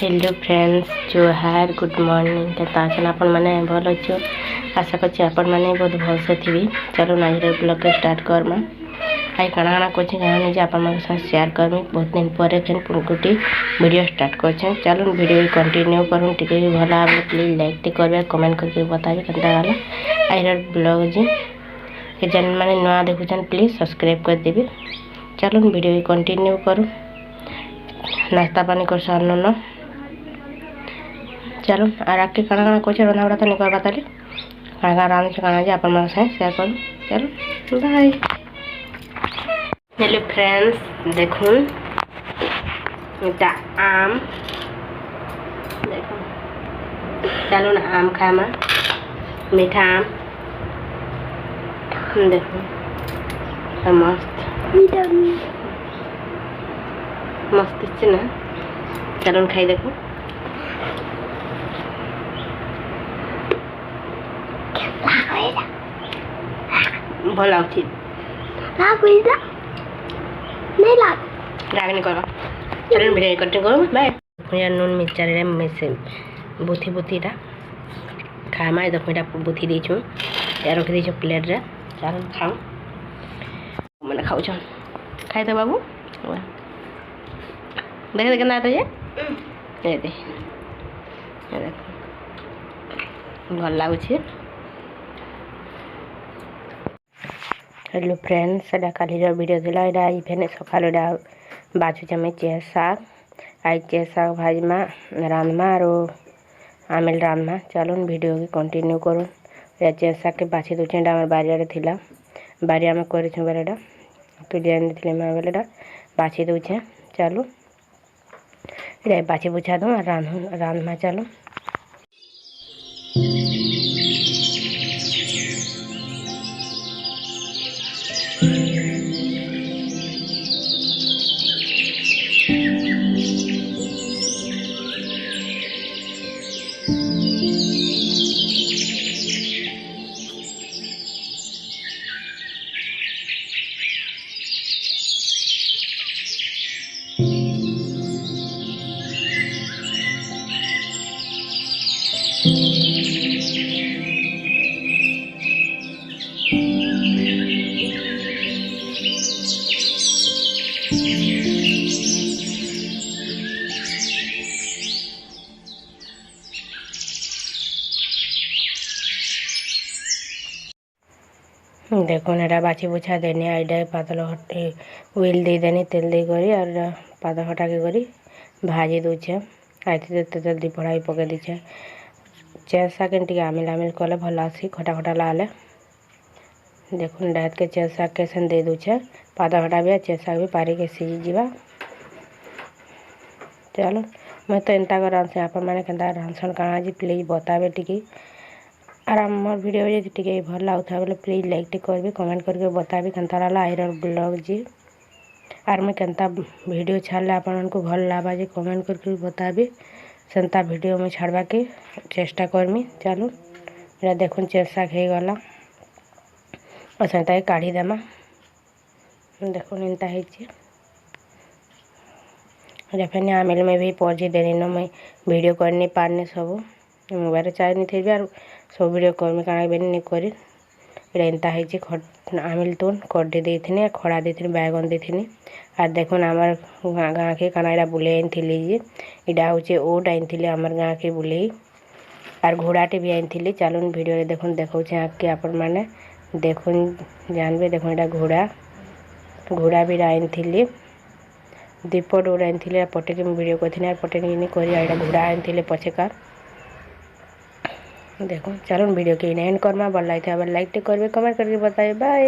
Hello friends जोहार good morning तो आपण मैंने भल अच्छे आशा कर आपण मैंने बहुत भल से थी। चलो ना ब्लॉग स्टार्ट करमा आई काଣା काଣା कर नहीं आप शेयर करमी बहुत दिन पर फिर गोटे वीडियो स्टार्ट कर। चलो वीडियो कंटिन्यू करूँ टी भल भाव प्लीज लाइक टी करेंगे कमेंट करके बताइए कैसा गला आई ब्लॉग जी जन मैंने नुआ देखुन प्लीज सब्सक्राइब करदेवी। चलो वीडियो कंटिन्यू करूँ नाश्ता पानी कर सारन न चलो और आगे काଣା काଣା कर रंधा बड़ा तो नहीं करवा ताले काଣା काଣା रांधे काଣା जे अपन साथ शेयर करूँ। चलो बाय। हेलो फ्रेंड्स देखूँ इटा आम देखो चलो ना आम खामा मीठा आम देखो मस्त मस्त ना। चलो खाई देखो भल लाଗୁଛି नहीं लागनी कर। चलो भिडियो कंटिन्यू करूँ बाय। या नून मिर्चारे मिसे बुथी बुथीटा खामा देखो यहाँ बुथी देचु या रखी देच प्लेट रे। चलो खाऊ मैंने खाऊ खाई दे बाबू देख देख ना तो ये दे भल लगुच। हेलो फ्रेंड्स एटा काली वीडियो थिला एटा आई फेने सकाल एटा बाछुचे में चेर शाग आई चेर शाग भाजमा रांधमा और आमिल रांधमा। चलो वीडियो की कंटिन्यू करूँ या चेर शाग के बाछी दूचे आम बारिया थिला बारिया में कर बेलेटा तुले थी मैं बेलेटा बाछी दूचे। चलो ये बाछी बुछा दूँ रांधमा। चलो देखो ना बाछी बुछा देनी आईडा पातल व्हील दे देनी तेल दे करी और पातल हटा के करी भाजी दूचे आई तेल दी पढ़ाई पके दीचे। चेर शाग टी आमिल आमिल कले भल आसी खटा खटा लाले देखो डायत के चेर शाग के सन दे दूचे पातल हटा भी चेर शाग भी पारी के सीझी जीवा। चलो मैं तो एंता कर रांधे आपण मैंने केंता रांधसन काଣା जी प्लीज बतावे टी और आम वीडियो जी टी भल लगुता बोले प्लीज लाइक टी करेंगे कमेंट करके बताबी केंता रहा आईर ब्लॉग जी और मैं केंता वीडियो छाड़ले आपण को भल लगा जी कमेंट करके बताबी सेंता वीडियो में छाड़वा के चेष्टा करमी। चलो ये देखो चेर शाग हो गला और सेंता काढ़ी देमा देखो एंता फेने आमिल में भी पहुँची देनी न मैं वीडियो कर नहीं पारनी सब मोबाइल चार्ज नहीं थी और सब वीडियो करमी काଣା बेनी नहीं करी एंता आमिल तुन कड्डी देथी खड़ा देथी बैगन देथी और देखो आमर गाँ के काଣା यहाँ बुले आनी जे इटा हूँ ओट आनी आमर गाँ के बुले और घोड़ाटे भी आनी। चलो वीडियो देखो देखो आगे आपण मैंने देखो जानवे देखो यहाँ घोड़ा भी आनी दीपट गोटे आनी पटे के वीडियो करनी पटे नहीं कर घोड़ा आनी पछेकार देखो। चलो वीडियो के एंड करमा भल लगे लाइक टे करेंगे कमेंट करके बताइए बाय।